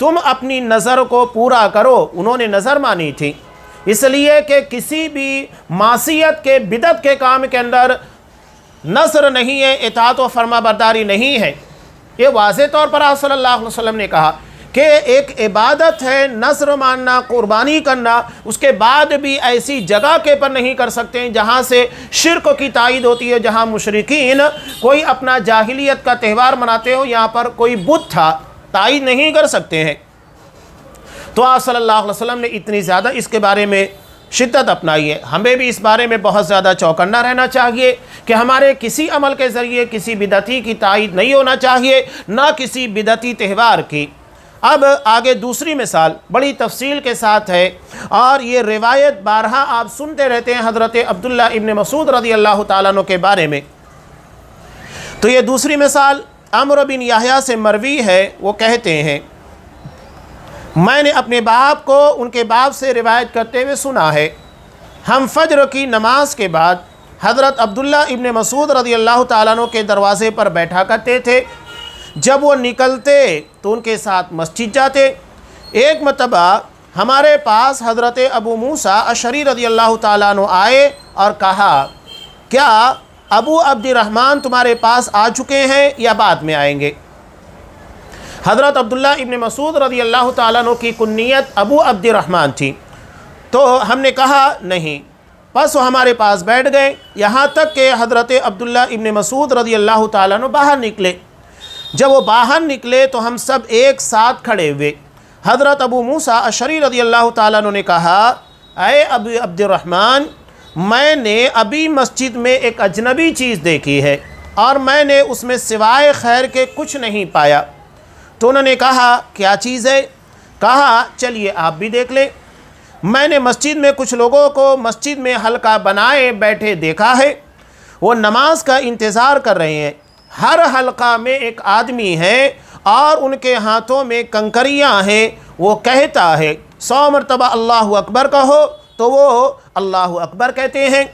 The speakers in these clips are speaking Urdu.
تم اپنی نظر کو پورا کرو. انہوں نے نظر مانی تھی، اس لیے کہ کسی بھی معصیت کے بدعت کے کام کے اندر نظر نہیں ہے، اطاعت و فرما برداری نہیں ہے. یہ واضح طور پر آپ صلی اللہ علیہ وسلم نے کہا کہ ایک عبادت ہے نظر ماننا، قربانی کرنا، اس کے بعد بھی ایسی جگہ کے پر نہیں کر سکتے جہاں سے شرک کی تائید ہوتی ہے، جہاں مشرکین کوئی اپنا جاہلیت کا تہوار مناتے ہو، یہاں پر کوئی بت تھا، تائید نہیں کر سکتے ہیں. تو آپ صلی اللہ علیہ وسلم نے اتنی زیادہ اس کے بارے میں شدت اپنائی ہے. ہمیں بھی اس بارے میں بہت زیادہ چوکنا رہنا چاہیے کہ ہمارے کسی عمل کے ذریعے کسی بدعتی کی تائید نہیں ہونا چاہیے، نہ کسی بدعتی تہوار کی. اب آگے دوسری مثال بڑی تفصیل کے ساتھ ہے، اور یہ روایت بارہا آپ سنتے رہتے ہیں حضرت عبداللہ ابن مسعود رضی اللہ تعالیٰ عنہ کے بارے میں. تو یہ دوسری مثال عمرو بن یحییٰ سے مروی ہے. وہ کہتے ہیں میں نے اپنے باپ کو ان کے باپ سے روایت کرتے ہوئے سنا ہے، ہم فجر کی نماز کے بعد حضرت عبداللہ ابن مسعود رضی اللہ تعالیٰ عنہ کے دروازے پر بیٹھا کرتے تھے. جب وہ نکلتے تو ان کے ساتھ مسجد جاتے. ایک مرتبہ ہمارے پاس حضرت ابو موسیٰ اشعری رضی اللہ تعالیٰ عنہ آئے اور کہا کیا ابو عبد الرحمن تمہارے پاس آ چکے ہیں یا بعد میں آئیں گے؟ حضرت عبداللہ ابن مسعود رضی اللہ تعالیٰ عنہ کی کنیت ابو عبد الرحمن تھی. تو ہم نے کہا نہیں. پس وہ ہمارے پاس بیٹھ گئے یہاں تک کہ حضرت عبداللہ ابن مسعود رضی اللہ تعالیٰ عنہ باہر نکلے. جب وہ باہر نکلے تو ہم سب ایک ساتھ کھڑے ہوئے. حضرت ابو موسیٰ اشعری رضی اللہ تعالیٰ عنہ نے کہا اے ابو عبد الرحمن، میں نے ابھی مسجد میں ایک اجنبی چیز دیکھی ہے اور میں نے اس میں سوائے خیر کے کچھ نہیں پایا. تو انہوں نے کہا کیا چیز ہے؟ کہا چلیے آپ بھی دیکھ لیں. میں نے مسجد میں کچھ لوگوں کو مسجد میں حلقہ بنائے بیٹھے دیکھا ہے. وہ نماز کا انتظار کر رہے ہیں. ہر حلقہ میں ایک آدمی ہے اور ان کے ہاتھوں میں کنکریاں ہیں. وہ کہتا ہے 100 مرتبہ اللہ اکبر کہو تو وہ اللہ اکبر کہتے ہیں.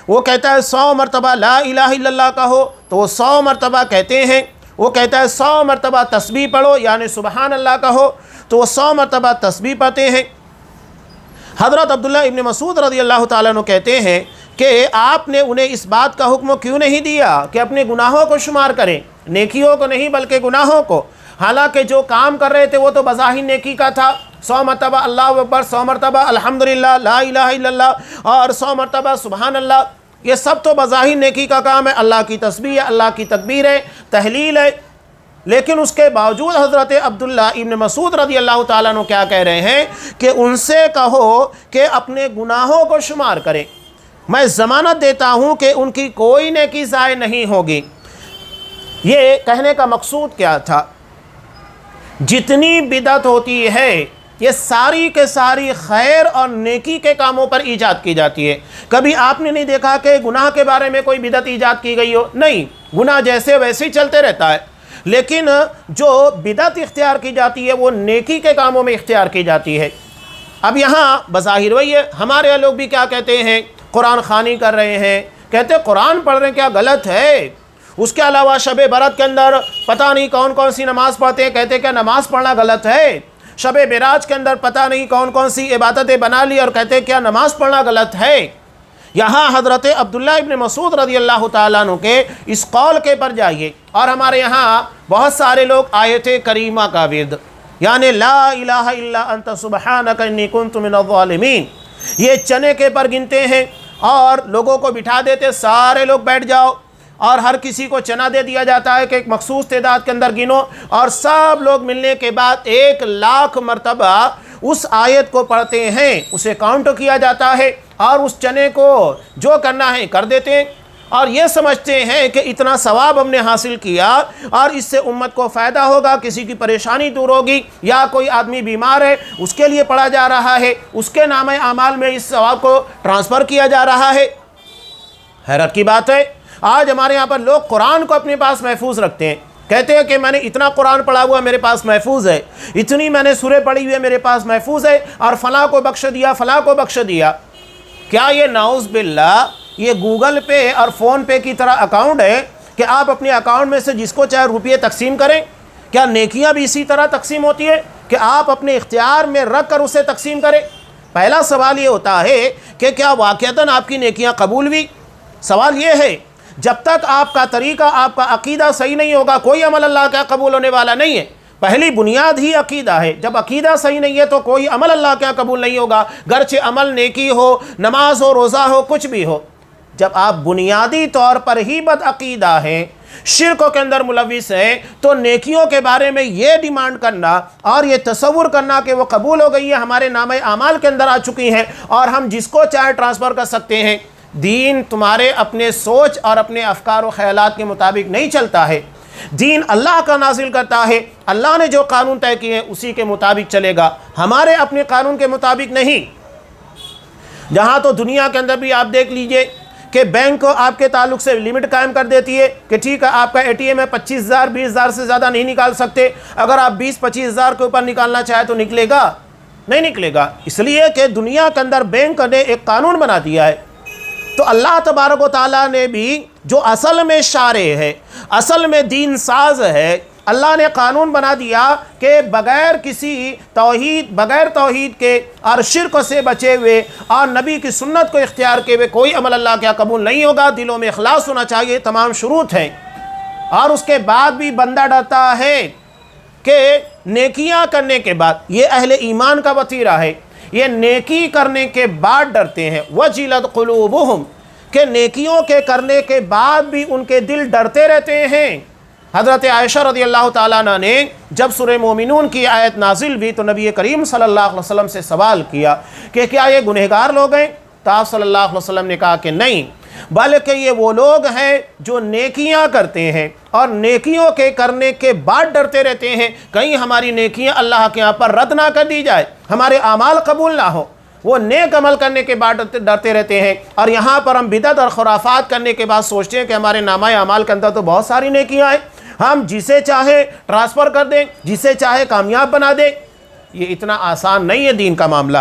وہ کہتا ہے 100 مرتبہ لا الہ الا اللہ کہو تو وہ 100 مرتبہ کہتے ہیں. وہ کہتا ہے 100 مرتبہ تسبیح پڑھو یعنی سبحان اللہ کہو تو وہ 100 مرتبہ تسبیح پڑھتے ہیں. حضرت عبداللہ ابن مسعود رضی اللہ تعالیٰ عنہ کہتے ہیں کہ آپ نے انہیں اس بات کا حکم کیوں نہیں دیا کہ اپنے گناہوں کو شمار کریں، نیکیوں کو نہیں بلکہ گناہوں کو. حالانکہ جو کام کر رہے تھے وہ تو بظاہر نیکی کا تھا. 100 مرتبہ اللہ اکبر، 100 مرتبہ الحمدللہ لا الہ الا اللہ اور 100 مرتبہ سبحان اللہ، یہ سب تو بظاہر نیکی کا کام ہے. اللہ کی تسبیح ہے، اللہ کی تکبیر ہے، تحلیل ہے. لیکن اس کے باوجود حضرت عبداللہ ابن مسعود رضی اللہ تعالیٰ عنہ کیا کہہ رہے ہیں کہ ان سے کہو کہ اپنے گناہوں کو شمار کریں. میں ضمانت دیتا ہوں کہ ان کی کوئی نیکی ضائع نہیں ہوگی. یہ کہنے کا مقصود کیا تھا؟ جتنی بدعت ہوتی ہے یہ ساری کے ساری خیر اور نیکی کے کاموں پر ایجاد کی جاتی ہے. کبھی آپ نے نہیں دیکھا کہ گناہ کے بارے میں کوئی بدعت ایجاد کی گئی ہو؟ نہیں، گناہ جیسے ویسے ہی چلتے رہتا ہے. لیکن جو بدعت اختیار کی جاتی ہے وہ نیکی کے کاموں میں اختیار کی جاتی ہے. اب یہاں بظاہر وہی ہے. ہمارے لوگ بھی کیا کہتے ہیں؟ قرآن خوانی کر رہے ہیں، کہتے ہیں قرآن پڑھ رہے ہیں، کیا غلط ہے؟ اس کے علاوہ شب برات کے اندر پتہ نہیں کون کون سی نماز پڑھتے ہیں، کہتے ہیں کیا نماز پڑھنا غلط ہے؟ شب معراج کے اندر پتہ نہیں کون کون سی عبادتیں بنا لی اور کہتے ہیں کیا نماز پڑھنا غلط ہے؟ یہاں حضرت عبداللہ ابن مسعود رضی اللہ تعالیٰ عنہ کے اس قول کے پر جائیے. اور ہمارے یہاں بہت سارے لوگ آیت کریمہ کا ورد یعنی لا الہ الا انت سبحانک انی کنت من الظالمین یہ چنے کے پر گنتے ہیں اور لوگوں کو بٹھا دیتے، سارے لوگ بیٹھ جاؤ اور ہر کسی کو چنا دے دیا جاتا ہے کہ ایک مخصوص تعداد کے اندر گنو، اور سب لوگ ملنے کے بعد 1,00,000 مرتبہ اس آیت کو پڑھتے ہیں. اسے کاؤنٹ کیا جاتا ہے اور اس چنے کو جو کرنا ہے کر دیتے ہیں اور یہ سمجھتے ہیں کہ اتنا ثواب ہم نے حاصل کیا اور اس سے امت کو فائدہ ہوگا، کسی کی پریشانی دور ہوگی، یا کوئی آدمی بیمار ہے اس کے لیے پڑھا جا رہا ہے، اس کے نام اعمال میں اس ثواب کو ٹرانسفر کیا جا رہا ہے. حیرت کی بات ہے آج ہمارے یہاں پر لوگ قرآن کو اپنے پاس محفوظ رکھتے ہیں. کہتے ہیں کہ میں نے اتنا قرآن پڑھا ہوا میرے پاس محفوظ ہے، اتنی میں نے سورہ پڑھی ہوئی ہے میرے پاس محفوظ ہے، اور فلاں کو بخش دیا، فلاں کو بخش دیا. کیا یہ نعوذ باللہ یہ گوگل پے اور فون پے کی طرح اکاؤنٹ ہے کہ آپ اپنے اکاؤنٹ میں سے جس کو چاہے روپیے تقسیم کریں؟ کیا نیکیاں بھی اسی طرح تقسیم ہوتی ہے؟ کہ آپ اپنے اختیار میں رکھ کر اسے تقسیم کریں؟ پہلا سوال یہ ہوتا ہے کہ کیا واقعتاً آپ کی نیکیاں قبول ہوئی؟ سوال یہ ہے، جب تک آپ کا طریقہ، آپ کا عقیدہ صحیح نہیں ہوگا، کوئی عمل اللہ کا قبول ہونے والا نہیں ہے۔ پہلی بنیاد ہی عقیدہ ہے، جب عقیدہ صحیح نہیں ہے تو کوئی عمل اللہ کا قبول نہیں ہوگا، گرچہ عمل نیکی ہو، نماز ہو، روزہ ہو، کچھ بھی ہو۔ جب آپ بنیادی طور پر ہی بد عقیدہ ہیں، شرکوں کے اندر ملوث ہیں، تو نیکیوں کے بارے میں یہ ڈیمانڈ کرنا اور یہ تصور کرنا کہ وہ قبول ہو گئی ہے، ہمارے نامہ اعمال کے اندر آ چکی ہیں اور ہم جس کو چاہے ٹرانسفر کر سکتے ہیں۔ دین تمہارے اپنے سوچ اور اپنے افکار و خیالات کے مطابق نہیں چلتا ہے، دین اللہ کا نازل کرتا ہے، اللہ نے جو قانون طے کیے ہیں اسی کے مطابق چلے گا، ہمارے اپنے قانون کے مطابق نہیں۔ جہاں تو دنیا کے اندر بھی آپ دیکھ لیجئے کہ بینک آپ کے تعلق سے لمٹ قائم کر دیتی ہے کہ ٹھیک ہے آپ کا اے ٹی ایم ہے 25,000 20,000 سے زیادہ نہیں نکال سکتے، اگر آپ 20-25,000 کے اوپر نکالنا چاہے تو نکلے گا؟ نہیں نکلے گا، اس لیے کہ دنیا کے اندر بینک نے ایک قانون بنا دیا ہے۔ تو اللہ تبارک و تعالیٰ نے بھی جو اصل میں شارع ہے، اصل میں دین ساز ہے، اللہ نے قانون بنا دیا کہ بغیر کسی توحید، بغیر توحید کے اور شرک سے بچے ہوئے اور نبی کی سنت کو اختیار کیے ہوئے کوئی عمل اللہ کا قبول نہیں ہوگا۔ دلوں میں اخلاص ہونا چاہیے، تمام شروط ہیں، اور اس کے بعد بھی بندہ ڈرتا ہے کہ نیکیاں کرنے کے بعد، یہ اہل ایمان کا وتیرہ ہے، یہ نیکی کرنے کے بعد ڈرتے ہیں۔ وجلت قلوبہم، کہ نیکیوں کے کرنے کے بعد بھی ان کے دل ڈرتے رہتے ہیں۔ حضرت عائشہ رضی اللہ تعالیٰ عنہ نے جب سورہ مومنون کی آیت نازل ہوئی تو نبی کریم صلی اللہ علیہ وسلم سے سوال کیا کہ کیا یہ گنہگار لوگ ہیں؟ تو آپ صلی اللہ علیہ وسلم نے کہا کہ نہیں، بلکہ یہ وہ لوگ ہیں جو نیکیاں کرتے ہیں اور نیکیوں کے کرنے کے بعد ڈرتے رہتے ہیں کہیں ہماری نیکیاں اللہ کے یہاں پر رد نہ کر دی جائے، ہمارے اعمال قبول نہ ہو۔ وہ نیک عمل کرنے کے بعد ڈرتے رہتے ہیں، اور یہاں پر ہم بدعت اور خرافات کرنے کے بعد سوچتے ہیں کہ ہمارے نامہ اعمال کے اندر تو بہت ساری نیکیاں ہیں، ہم جسے چاہے ٹرانسفر کر دیں، جسے چاہے کامیاب بنا دیں۔ یہ اتنا آسان نہیں ہے دین کا معاملہ۔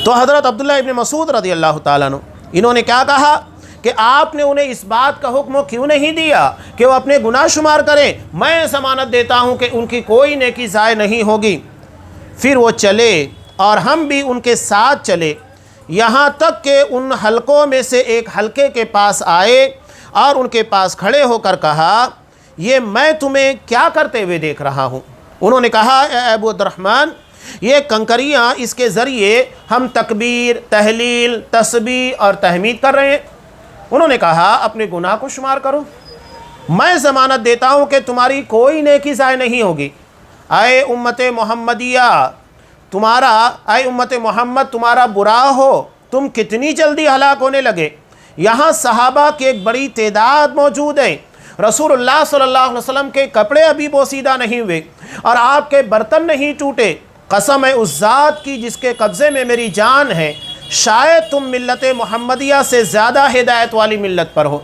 تو حضرت عبداللہ ابن مسعود رضی اللہ تعالیٰ عنہ، انہوں نے کیا کہا کہ آپ نے انہیں اس بات کا حکم کیوں نہیں دیا کہ وہ اپنے گناہ شمار کریں؟ میں ضمانت دیتا ہوں کہ ان کی کوئی نیکی ضائع نہیں ہوگی۔ پھر وہ چلے اور ہم بھی ان کے ساتھ چلے، یہاں تک کہ ان حلقوں میں سے ایک حلقے کے پاس آئے اور ان کے پاس کھڑے ہو کر کہا، یہ میں تمہیں کیا کرتے ہوئے دیکھ رہا ہوں؟ انہوں نے کہا، اے ابو عبد الرحمن، یہ کنکریاں، اس کے ذریعے ہم تکبیر، تحلیل، تسبیح اور تحمید کر رہے ہیں۔ انہوں نے کہا، اپنے گناہ کو شمار کرو، میں ضمانت دیتا ہوں کہ تمہاری کوئی نیکی ضائع نہیں ہوگی۔ اے امت محمدیہ، اے امت محمد، تمہارا برا ہو، تم کتنی جلدی ہلاک ہونے لگے۔ یہاں صحابہ کی ایک بڑی تعداد موجود ہے، رسول اللہ صلی اللہ علیہ وسلم کے کپڑے ابھی بوسیدہ نہیں ہوئے اور آپ کے برتن نہیں ٹوٹے، قسم ہے اس ذات کی جس کے قبضے میں میری جان ہے، شاید تم ملت محمدیہ سے زیادہ ہدایت والی ملت پر ہو۔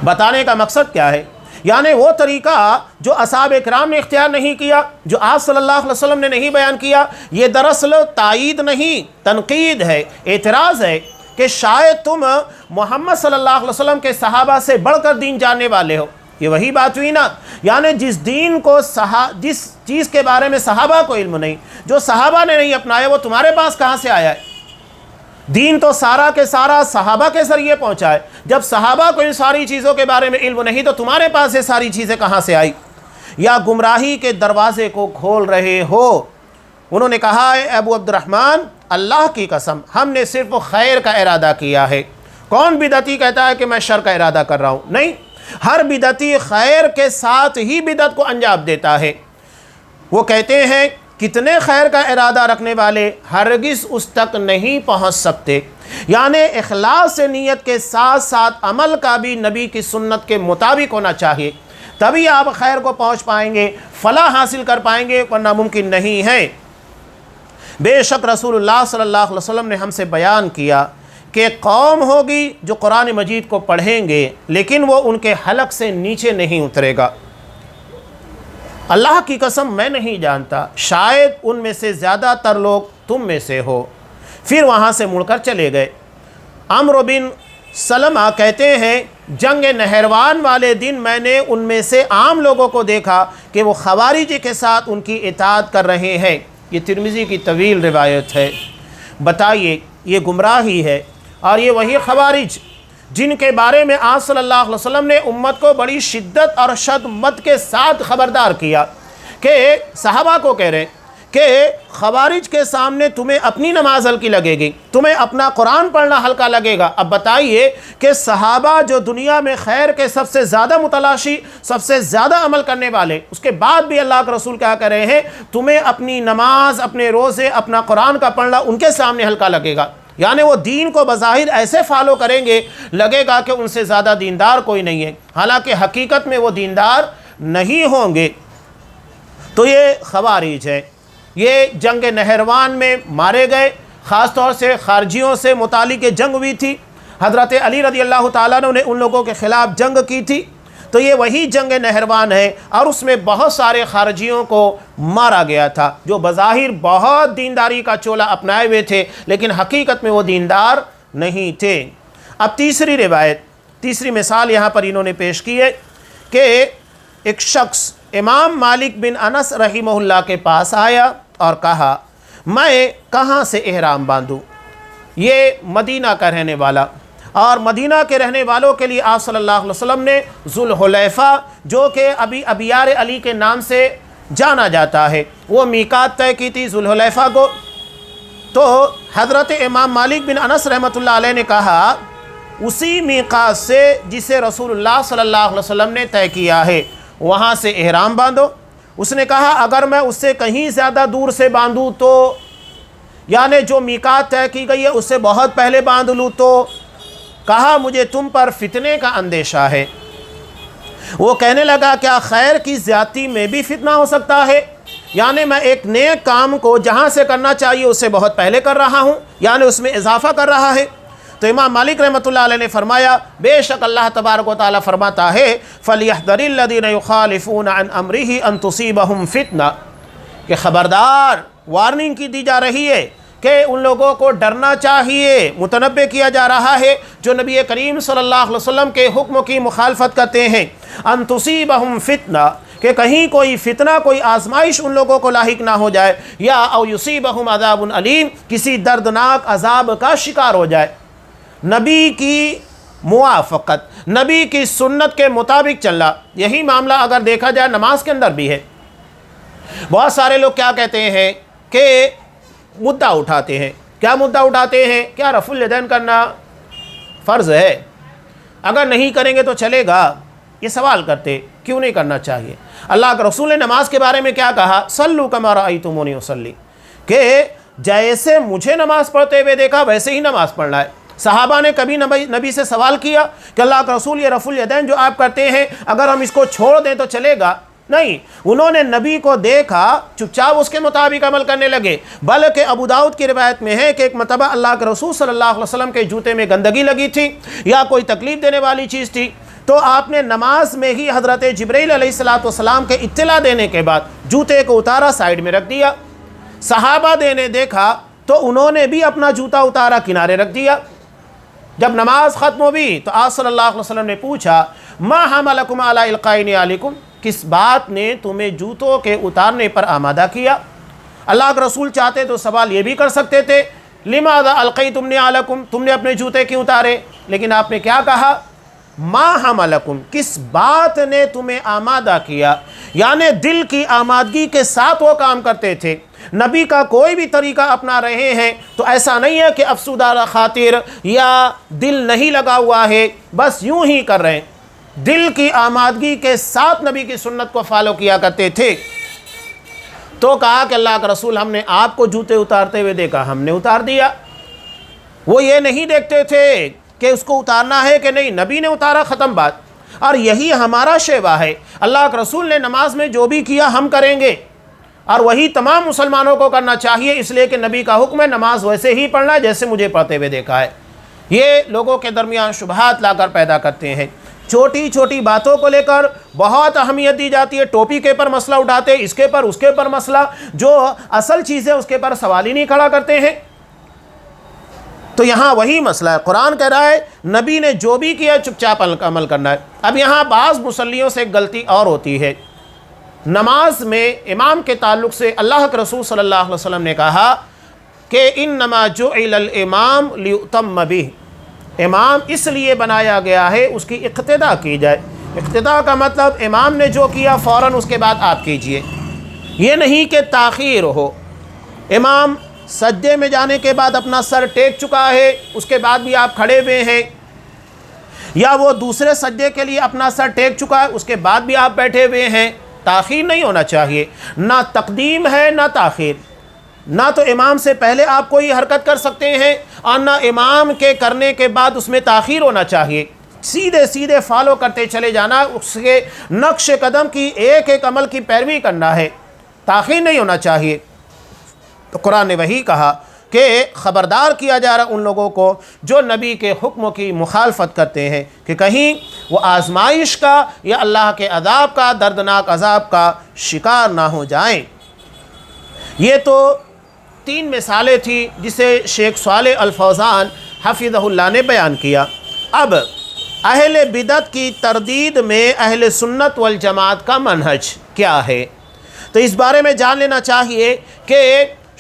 بتانے کا مقصد کیا ہے؟ یعنی وہ طریقہ جو اصحاب اکرام نے اختیار نہیں کیا، جو آپ صلی اللہ علیہ وسلم نے نہیں بیان کیا، یہ دراصل تائید نہیں، تنقید ہے، اعتراض ہے کہ شاید تم محمد صلی اللہ علیہ وسلم کے صحابہ سے بڑھ کر دین جاننے والے ہو۔ یہ وہی بات ہوئی نا، یعنی جس دین کو جس چیز کے بارے میں صحابہ کو علم نہیں، جو صحابہ نے نہیں اپنایا، وہ تمہارے پاس کہاں سے آیا ہے؟ دین تو سارا کے سارا صحابہ کے ذریعے پہنچا ہے، جب صحابہ کو ان ساری چیزوں کے بارے میں علم نہیں تو تمہارے پاس یہ ساری چیزیں کہاں سے آئی؟ یا گمراہی کے دروازے کو کھول رہے ہو؟ انہوں نے کہا، اے ابو عبد الرحمن، اللہ کی قسم ہم نے صرف خیر کا ارادہ کیا ہے۔ کون بدعتی کہتا ہے کہ میں شر کا ارادہ کر رہا ہوں؟ نہیں، ہر بدعتی خیر کے ساتھ ہی بدعت کو انجام دیتا ہے۔ وہ کہتے ہیں کتنے خیر کا ارادہ رکھنے والے ہرگز اس تک نہیں پہنچ سکتے، یعنی اخلاص سے نیت کے ساتھ ساتھ عمل کا بھی نبی کی سنت کے مطابق ہونا چاہیے، تبھی آپ خیر کو پہنچ پائیں گے، فلاح حاصل کر پائیں گے، ورنہ ممکن نہیں ہے۔ بے شک رسول اللہ صلی اللہ علیہ وسلم نے ہم سے بیان کیا کہ قوم ہوگی جو قرآن مجید کو پڑھیں گے لیکن وہ ان کے حلق سے نیچے نہیں اترے گا۔ اللہ کی قسم میں نہیں جانتا، شاید ان میں سے زیادہ تر لوگ تم میں سے ہو۔ پھر وہاں سے مڑ کر چلے گئے۔ عمرو بن سلمہ کہتے ہیں جنگ نہروان والے دن میں نے ان میں سے عام لوگوں کو دیکھا کہ وہ خوارج کے ساتھ ان کی اطاعت کر رہے ہیں۔ یہ ترمذی کی طویل روایت ہے۔ بتائیے یہ گمراہی ہے، اور یہ وہی خوارج جن کے بارے میں آپ صلی اللہ علیہ وسلم نے امت کو بڑی شدت اور شدت کے ساتھ خبردار کیا کہ صحابہ کو کہہ رہے کہ خوارج کے سامنے تمہیں اپنی نماز ہلکی لگے گی، تمہیں اپنا قرآن پڑھنا ہلکا لگے گا۔ اب بتائیے کہ صحابہ جو دنیا میں خیر کے سب سے زیادہ متلاشی، سب سے زیادہ عمل کرنے والے، اس کے بعد بھی اللہ کے رسول کیا کہہ رہے ہیں، تمہیں اپنی نماز، اپنے روزے، اپنا قرآن کا پڑھنا ان کے سامنے ہلکا لگے گا۔ یعنی وہ دین کو بظاہر ایسے فالو کریں گے، لگے گا کہ ان سے زیادہ دیندار کوئی نہیں ہے، حالانکہ حقیقت میں وہ دیندار نہیں ہوں گے۔ تو یہ خوارج ہے۔ یہ جنگ نہروان میں مارے گئے، خاص طور سے خارجیوں سے متعلق جنگ ہوئی تھی۔ حضرت علی رضی اللہ تعالیٰ نے ان لوگوں کے خلاف جنگ کی تھی، تو یہ وہی جنگ نہروان ہے، اور اس میں بہت سارے خارجیوں کو مارا گیا تھا جو بظاہر بہت دینداری کا چولا اپنائے ہوئے تھے، لیکن حقیقت میں وہ دیندار نہیں تھے۔ اب تیسری روایت، تیسری مثال یہاں پر انہوں نے پیش کی ہے کہ ایک شخص امام مالک بن انس رحمہ اللہ کے پاس آیا اور کہا میں کہاں سے احرام باندھوں؟ یہ مدینہ کا رہنے والا، اور مدینہ کے رہنے والوں کے لیے آپ صلی اللہ علیہ وسلم نے ذوالحلیفہ، جو کہ ابھی ابیار علی کے نام سے جانا جاتا ہے، وہ میقات طے کی تھی ذوالحلیفہ کو۔ تو حضرت امام مالک بن انس رحمۃ اللہ علیہ نے کہا اسی میقات سے جسے رسول اللہ صلی اللہ علیہ وسلم نے طے کیا ہے وہاں سے احرام باندھو۔ اس نے کہا اگر میں اس سے کہیں زیادہ دور سے باندھوں تو، یعنی جو میقات طے کی گئی ہے اس سے بہت پہلے باندھ لوں تو؟ کہا مجھے تم پر فتنے کا اندیشہ ہے۔ وہ کہنے لگا کیا خیر کی زیادتی میں بھی فتنہ ہو سکتا ہے؟ یعنی میں ایک نیک کام کو جہاں سے کرنا چاہیے اس سے بہت پہلے کر رہا ہوں، یعنی اس میں اضافہ کر رہا ہے۔ تو امام مالک رحمۃ اللہ علیہ نے فرمایا بے شک اللہ تبارک و تعالیٰ فرماتا ہے فَلْيَحْذَرِ الَّذِينَ يُخَالِفُونَ عَنْ أَمْرِهِ أَن تُصِيبَهُمْ فِتْنَةٌ، کہ خبردار، وارننگ کی دی جا رہی ہے کہ ان لوگوں کو ڈرنا چاہیے، متنبہ کیا جا رہا ہے جو نبی کریم صلی اللہ علیہ وسلم کے حکم کی مخالفت کرتے ہیں، ان تصیبہم فتنہ، کہ کہیں کوئی فتنہ، کوئی آزمائش ان لوگوں کو لاحق نہ ہو جائے، یا او یصیبہم عذاب علیم، کسی دردناک عذاب کا شکار ہو جائے۔ نبی کی موافقت، نبی کی سنت کے مطابق چلنا، یہی معاملہ اگر دیکھا جائے نماز کے اندر بھی ہے۔ بہت سارے لوگ کیا کہتے ہیں کہ مدعا اٹھاتے ہیں، کیا مدعا اٹھاتے ہیں؟ کیا رفع الیدین کرنا فرض ہے؟ اگر نہیں کریں گے تو چلے گا؟ یہ سوال کرتے، کیوں نہیں کرنا چاہیے؟ اللہ کے رسول نے نماز کے بارے میں کیا کہا؟ صلو کما رأیتمونی اصلی، کہ جیسے مجھے نماز پڑھتے ہوئے دیکھا ویسے ہی نماز پڑھنا ہے۔ صحابہ نے کبھی نبی سے سوال کیا کہ اللہ کے رسول یہ رفع الیدین جو آپ کرتے ہیں اگر ہم اس کو چھوڑ دیں تو چلے گا؟ نہیں، انہوں نے نبی کو دیکھا، چپ چاپ اس کے مطابق عمل کرنے لگے۔ بلکہ ابو داؤد کی روایت میں ہے کہ ایک مرتبہ اللہ کے رسول صلی اللہ علیہ وسلم کے جوتے میں گندگی لگی تھی یا کوئی تکلیف دینے والی چیز تھی، تو آپ نے نماز میں ہی حضرت جبرائیل علیہ السلام کے اطلاع دینے کے بعد جوتے کو اتارا، سائیڈ میں رکھ دیا۔ صحابہ نے دیکھا تو انہوں نے بھی اپنا جوتا اتارا، کنارے رکھ دیا۔ جب نماز ختم ہوئی تو آپ صلی اللہ علیہ وسلم نے پوچھا ما حملکم علی القاء نعالکم، کس بات نے تمہیں جوتوں کے اتارنے پر آمادہ کیا؟ اللہ کے رسول چاہتے تو سوال یہ بھی کر سکتے تھے لماذا القیتم نعالکم، تم نے اپنے جوتے کیوں اتارے؟ لیکن آپ نے کیا کہا؟ ما حملکم، کس بات نے تمہیں آمادہ کیا؟ یعنی دل کی آمادگی کے ساتھ وہ کام کرتے تھے۔ نبی کا کوئی بھی طریقہ اپنا رہے ہیں تو ایسا نہیں ہے کہ افسودہ خاطر یا دل نہیں لگا ہوا ہے، بس یوں ہی کر رہے ہیں، دل کی آمادگی کے ساتھ نبی کی سنت کو فالو کیا کرتے تھے۔ تو کہا کہ اللہ کا رسول ہم نے آپ کو جوتے اتارتے ہوئے دیکھا، ہم نے اتار دیا۔ وہ یہ نہیں دیکھتے تھے کہ اس کو اتارنا ہے کہ نہیں، نبی نے اتارا، ختم بات۔ اور یہی ہمارا شیوہ ہے، اللہ کے رسول نے نماز میں جو بھی کیا ہم کریں گے، اور وہی تمام مسلمانوں کو کرنا چاہیے، اس لیے کہ نبی کا حکم ہے نماز ویسے ہی پڑھنا ہے جیسے مجھے پڑھتے ہوئے دیکھا ہے۔ یہ لوگوں کے درمیان شبہات لا کر پیدا کرتے ہیں، چھوٹی چھوٹی باتوں کو لے کر بہت اہمیت دی جاتی ہے، ٹوپی کے پر مسئلہ اٹھاتے، اس کے پر اس کے پر مسئلہ، جو اصل چیز ہے اس کے پر سوال ہی نہیں کھڑا کرتے ہیں۔ تو یہاں وہی مسئلہ ہے، قرآن کہہ رہا ہے نبی نے جو بھی کیا چپ چاپ عمل کرنا ہے۔ اب یہاں بعض مصلیوں سے ایک غلطی اور ہوتی ہے، نماز میں امام کے تعلق سے اللہ کے رسول صلی اللہ علیہ وسلم نے کہا کہ انما جعل الامام لیؤتم بہ، امام اس لیے بنایا گیا ہے اس کی اقتداء کی جائے۔ اقتداء کا مطلب امام نے جو کیا فوراً اس کے بعد آپ کیجئے، یہ نہیں کہ تاخیر ہو۔ امام سجدے میں جانے کے بعد اپنا سر ٹیک چکا ہے، اس کے بعد بھی آپ کھڑے ہوئے ہیں، یا وہ دوسرے سجدے کے لیے اپنا سر ٹیک چکا ہے، اس کے بعد بھی آپ بیٹھے ہوئے ہیں، تاخیر نہیں ہونا چاہیے۔ نہ تقدیم ہے نہ تاخیر، نہ تو امام سے پہلے آپ کوئی حرکت کر سکتے ہیں اور نہ امام کے کرنے کے بعد اس میں تاخیر ہونا چاہیے۔ سیدھے سیدھے فالو کرتے چلے جانا، اس کے نقش قدم کی ایک ایک عمل کی پیروی کرنا ہے، تاخیر نہیں ہونا چاہیے۔ تو قرآن نے وہی کہا کہ خبردار کیا جا رہا ان لوگوں کو جو نبی کے حکموں کی مخالفت کرتے ہیں کہ کہیں وہ آزمائش کا یا اللہ کے عذاب کا، دردناک عذاب کا شکار نہ ہو جائیں۔ یہ تو 3 مثالیں تھیں جسے شیخ صالح الفوزان حفظہ اللہ نے بیان کیا۔ اب اہل بدعت کی تردید میں اہل سنت والجماعت کا منہج کیا ہے، تو اس بارے میں جان لینا چاہیے کہ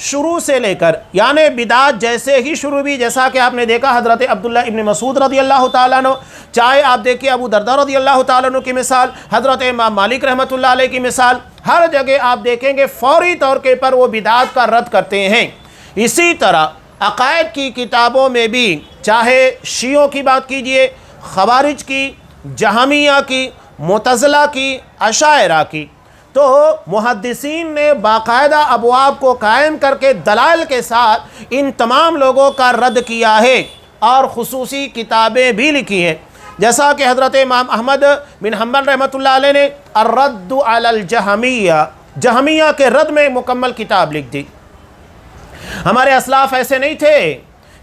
شروع سے لے کر، یعنی بدعت جیسے ہی شروع بھی، جیسا کہ آپ نے دیکھا حضرت عبداللہ ابن مسعود رضی اللہ تعالیٰ عنہ، چاہے آپ دیکھیں ابو درداء رضی اللہ تعالیٰ عنہ کی مثال، حضرت امام مالک رحمۃ اللہ علیہ کی مثال، ہر جگہ آپ دیکھیں گے فوری طور کے پر وہ بدعت کا رد کرتے ہیں۔ اسی طرح عقائد کی کتابوں میں بھی، چاہے شیعوں کی بات کیجئے، خوارج کی، جہمیہ کی، معتزلہ کی، اشاعرہ کی، تو محدثین نے باقاعدہ ابواب کو قائم کر کے دلائل کے ساتھ ان تمام لوگوں کا رد کیا ہے اور خصوصی کتابیں بھی لکھی ہیں، جیسا کہ حضرت امام احمد بن حنبل رحمۃ اللہ علیہ نے الرد علی الجہمیہ، جہمیہ کے رد میں مکمل کتاب لکھ دی۔ ہمارے اسلاف ایسے نہیں تھے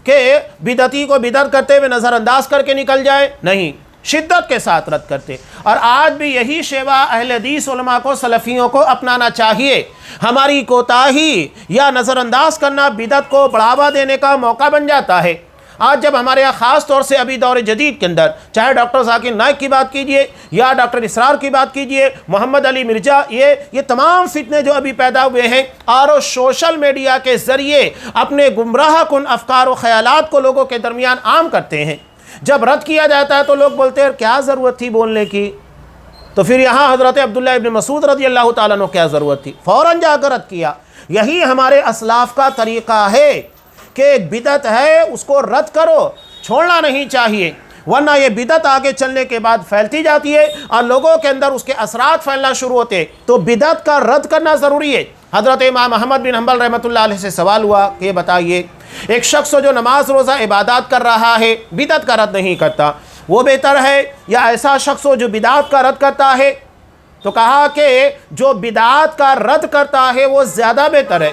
کہ بدعتی کو بدعت کرتے ہوئے نظر انداز کر کے نکل جائے، نہیں، شدت کے ساتھ رد کرتے، اور آج بھی یہی شیوہ اہل حدیث علماء کو، سلفیوں کو اپنانا چاہیے۔ ہماری کوتاہی یا نظر انداز کرنا بدعت کو بڑھاوا دینے کا موقع بن جاتا ہے۔ آج جب ہمارے یہاں خاص طور سے ابھی دور جدید کے اندر، چاہے ڈاکٹر ذاکر نائک کی بات کیجئے یا ڈاکٹر اسرار کی بات کیجئے، محمد علی مرزا، یہ تمام فتنے جو ابھی پیدا ہوئے ہیں اور سوشل میڈیا کے ذریعے اپنے گمراہ کن افکار و خیالات کو لوگوں کے درمیان عام کرتے ہیں، جب رد کیا جاتا ہے تو لوگ بولتے ہیں کیا ضرورت تھی بولنے کی؟ تو پھر یہاں حضرت عبداللہ ابن مسعود رضی اللہ تعالیٰ عنہ کیا ضرورت تھی؟ فوراً جا کر رد کیا۔ یہی ہمارے اسلاف کا طریقہ ہے کہ ایک بدعت ہے اس کو رد کرو، چھوڑنا نہیں چاہیے، ورنہ یہ بدعت آگے چلنے کے بعد پھیلتی جاتی ہے اور لوگوں کے اندر اس کے اثرات پھیلنا شروع ہوتے ہیں۔ تو بدعت کا رد کرنا ضروری ہے۔ حضرت امام احمد بن حنبل رحمۃ اللہ علیہ سے سوال ہوا کہ یہ بتائیے، ایک شخص جو نماز روزہ عبادات کر رہا ہے بدعت کا رد نہیں کرتا، وہ بہتر ہے یا ایسا شخص ہو جو بدعت کا رد کرتا ہے؟ تو کہا کہ جو بدعت کا رد کرتا ہے وہ زیادہ بہتر ہے،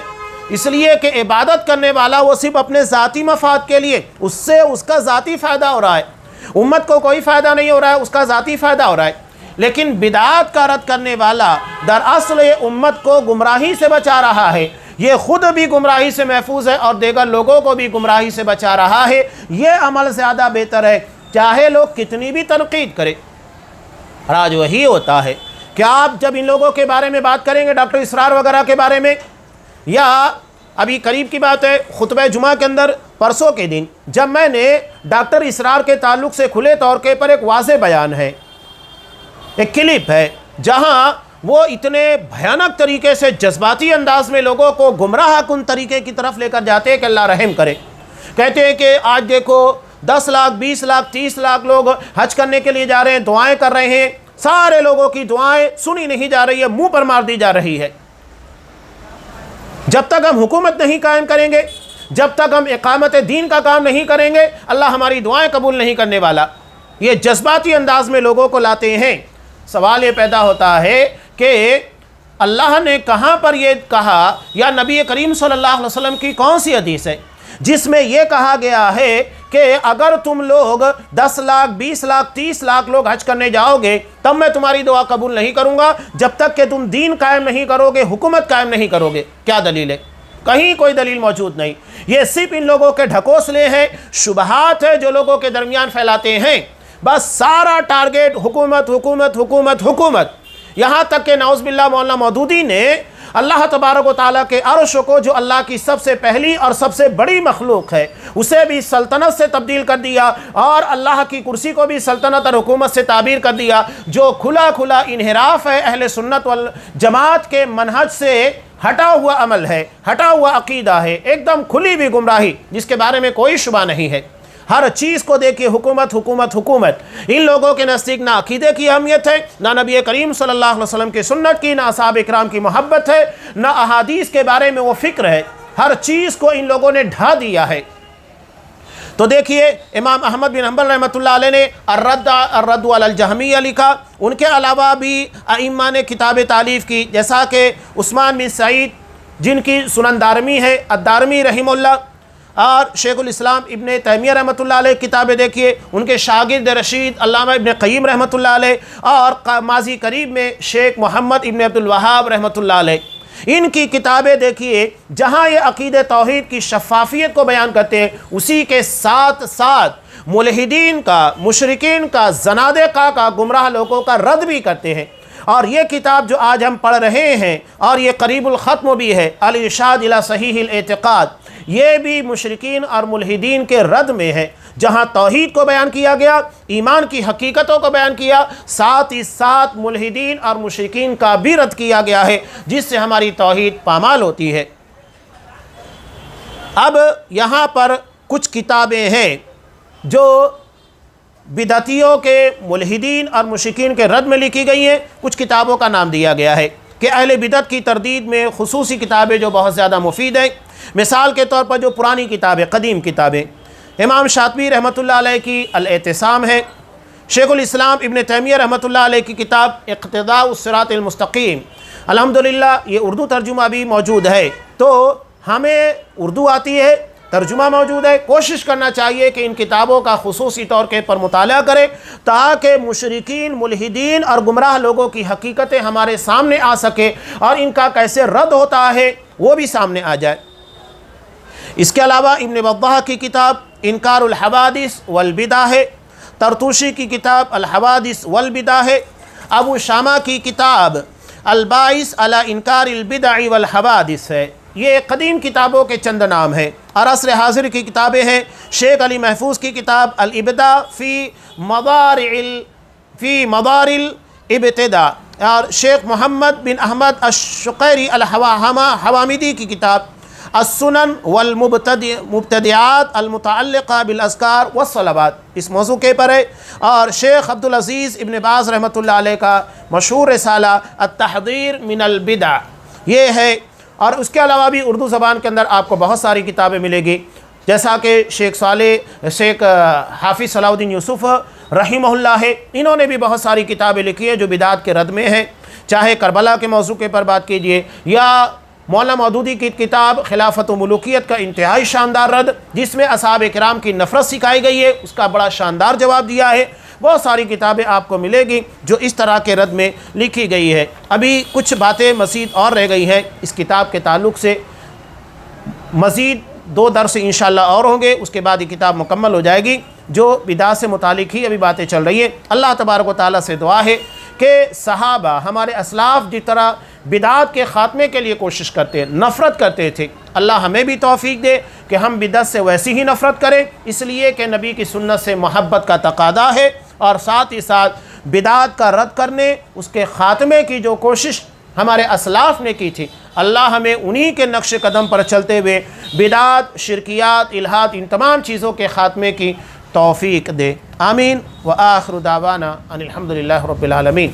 اس لیے کہ عبادت کرنے والا وہ صرف اپنے ذاتی مفاد کے لیے، اس سے اس کا ذاتی فائدہ ہو رہا ہے، امت کو کوئی فائدہ نہیں ہو رہا ہے، اس کا ذاتی فائدہ ہو رہا ہے۔ لیکن بدعت کا رد کرنے والا دراصل امت کو گمراہی سے بچا رہا ہے، یہ خود بھی گمراہی سے محفوظ ہے اور دیگر لوگوں کو بھی گمراہی سے بچا رہا ہے۔ یہ عمل زیادہ بہتر ہے، چاہے لوگ کتنی بھی تنقید کریں۔ اور آج وہی ہوتا ہے کہ آپ جب ان لوگوں کے بارے میں بات کریں گے، ڈاکٹر اسرار وغیرہ کے بارے میں، یا ابھی قریب کی بات ہے خطبہ جمعہ کے اندر پرسوں کے دن جب میں نے ڈاکٹر اسرار کے تعلق سے کھلے طور کے پر ایک واضح بیان ہے، ایک کلپ ہے جہاں وہ اتنے بھیانک طریقے سے جذباتی انداز میں لوگوں کو گمراہ کن طریقے کی طرف لے کر جاتے ہیں کہ اللہ رحم کرے۔ کہتے ہیں کہ آج دیکھو 10 لاکھ 20 لاکھ 30 لاکھ لوگ حج کرنے کے لیے جا رہے ہیں، دعائیں کر رہے ہیں، سارے لوگوں کی دعائیں سنی نہیں جا رہی ہے، منہ پر مار دی جا رہی ہے۔ جب تک ہم حکومت نہیں قائم کریں گے، جب تک ہم اقامت دین کا کام نہیں کریں گے، اللہ ہماری دعائیں قبول نہیں کرنے والا۔ یہ جذباتی انداز میں لوگوں کو لاتے ہیں۔ سوال یہ پیدا ہوتا ہے کہ اللہ نے کہاں پر یہ کہا، یا نبی کریم صلی اللہ علیہ وسلم کی کون سی حدیث ہے جس میں یہ کہا گیا ہے کہ اگر تم لوگ 10 لاکھ 20 لاکھ 30 لاکھ لوگ حج کرنے جاؤ گے تب میں تمہاری دعا قبول نہیں کروں گا جب تک کہ تم دین قائم نہیں کرو گے، حکومت قائم نہیں کرو گے؟ کیا دلیل ہے؟ کہیں کوئی دلیل موجود نہیں. یہ صرف ان لوگوں کے ڈھکوسلے ہیں، شبہات ہیں جو لوگوں کے درمیان پھیلاتے ہیں. بس سارا ٹارگیٹ حکومت حکومت حکومت حکومت. یہاں تک کہ نعوذ باللہ مولانا مودودی نے اللہ تبارک و تعالیٰ کے عرش کو، جو اللہ کی سب سے پہلی اور سب سے بڑی مخلوق ہے، اسے بھی سلطنت سے تبدیل کر دیا، اور اللہ کی کرسی کو بھی سلطنت اور حکومت سے تعبیر کر دیا، جو کھلا کھلا انحراف ہے، اہل سنت والجماعت کے منہج سے ہٹا ہوا عمل ہے، ہٹا ہوا عقیدہ ہے، ایک دم کھلی بھی گمراہی جس کے بارے میں کوئی شبہ نہیں ہے. ہر چیز کو دیکھیے حکومت حکومت حکومت. ان لوگوں کے نزدیک نہ عقیدے کی اہمیت ہے، نہ نبی کریم صلی اللہ علیہ وسلم کی سنت کی، نہ اصحاب اکرام کی محبت ہے، نہ احادیث کے بارے میں وہ فکر ہے. ہر چیز کو ان لوگوں نے ڈھا دیا ہے. تو دیکھیے امام احمد بن حنبل رحمۃ اللہ علیہ نے الرد علی الجہمیہ لکھا. ان کے علاوہ بھی ائمہ نے کتاب تالیف کی، جیسا کہ عثمان بن سعید جن کی سنن دارمی ہے، الدارمی رحمہ اللہ، اور شیخ الاسلام ابن تیمیہ رحمۃ اللہ علیہ کتابیں دیکھیے. ان کے شاگرد رشید علامہ ابن قیم رحمۃ اللہ علیہ، اور ماضی قریب میں شیخ محمد ابن عبد الوہاب رحمۃ اللہ علیہ، ان کی کتابیں دیکھیے. جہاں یہ عقید توحید کی شفافیت کو بیان کرتے ہیں، اسی کے ساتھ ساتھ ملحدین کا، مشرکین کا، زنادقہ کا، گمراہ لوگوں کا رد بھی کرتے ہیں. اور یہ کتاب جو آج ہم پڑھ رہے ہیں، اور یہ قریب الختم بھی ہے، الارشاد الی صحیح الاعتقاد، یہ بھی مشرکین اور ملحدین کے رد میں ہے. جہاں توحید کو بیان کیا گیا، ایمان کی حقیقتوں کو بیان کیا، ساتھ ہی ساتھ ملحدین اور مشرکین کا بھی رد کیا گیا ہے، جس سے ہماری توحید پامال ہوتی ہے. اب یہاں پر کچھ کتابیں ہیں جو بدعتیوں کے، ملحدین اور مشرکین کے رد میں لکھی گئی ہیں. کچھ کتابوں کا نام دیا گیا ہے کہ اہل بدعت کی تردید میں خصوصی کتابیں جو بہت زیادہ مفید ہیں. مثال کے طور پر جو پرانی کتابیں، قدیم کتابیں، امام شاطبی رحمۃ اللہ علیہ کی الاعتصام ہے، شیخ الاسلام ابن تیمیہ رحمۃ اللہ علیہ کی کتاب اقتداء الصراط المستقیم. الحمدللہ یہ اردو ترجمہ بھی موجود ہے. تو ہمیں اردو آتی ہے، ترجمہ موجود ہے. کوشش کرنا چاہیے کہ ان کتابوں کا خصوصی طور پر مطالعہ کریں، تاکہ مشرکین، ملحدین اور گمراہ لوگوں کی حقیقتیں ہمارے سامنے آ سکے، اور ان کا کیسے رد ہوتا ہے وہ بھی سامنے آ جائے. اس کے علاوہ ابن بطح کی کتاب انکار الحوادث والبدع ہے، طرطوشی کی کتاب الحوادث والبدع ہے، ابو شامہ کی کتاب الباعث علی انکار البدع والحوادث ہے. یہ قدیم کتابوں کے چند نام ہیں. اور عصر حاضر کی کتابیں ہیں شیخ علی محفوظ کی کتاب الابداع فی مدار الابتداء، اور شیخ محمد بن احمد الشقیری الحوامدی کی کتاب السنن والمبتدعات المتعلقہ بالاذکار والصلوات، اس موضوع کے پر ہے. اور شیخ عبدالعزیز ابن باز رحمۃ اللہ علیہ کا مشہور رسالہ التحذیر من البدع یہ ہے. اور اس کے علاوہ بھی اردو زبان کے اندر آپ کو بہت ساری کتابیں ملے گی، جیسا کہ شیخ حافظ صلاح الدین یوسف رحمہ اللہ ہے. انہوں نے بھی بہت ساری کتابیں لکھی ہیں جو بدعات کے رد میں ہیں. چاہے کربلا کے موضوع کے پر بات کیجئے، یا مولانا مودودی کی کتاب خلافت و ملوکیت کا انتہائی شاندار رد، جس میں اصحاب اکرام کی نفرت سکھائی گئی ہے، اس کا بڑا شاندار جواب دیا ہے. بہت ساری کتابیں آپ کو ملے گی جو اس طرح کے رد میں لکھی گئی ہے. ابھی کچھ باتیں مزید اور رہ گئی ہیں اس کتاب کے تعلق سے. مزید 2 درس انشاءاللہ اور ہوں گے، اس کے بعد یہ کتاب مکمل ہو جائے گی. جو بدعات سے متعلق ہی ابھی باتیں چل رہی ہیں. اللہ تبارک و تعالیٰ سے دعا ہے کہ صحابہ، ہمارے اسلاف جس طرح بدعات کے خاتمے کے لیے کوشش کرتے، نفرت کرتے تھے، اللہ ہمیں بھی توفیق دے کہ ہم بدعت سے ویسی ہی نفرت کریں، اس لیے کہ نبی کی سنت سے محبت کا تقاضا ہے. اور ساتھ ہی ساتھ بدعات کا رد کرنے، اس کے خاتمے کی جو کوشش ہمارے اسلاف نے کی تھی، اللہ ہمیں انہی کے نقش قدم پر چلتے ہوئے بدعات، شرکیات، الہات، ان تمام چیزوں کے خاتمے کی توفیق دے. آمین. وآخر دعوانا ان الحمدللہ رب العالمین.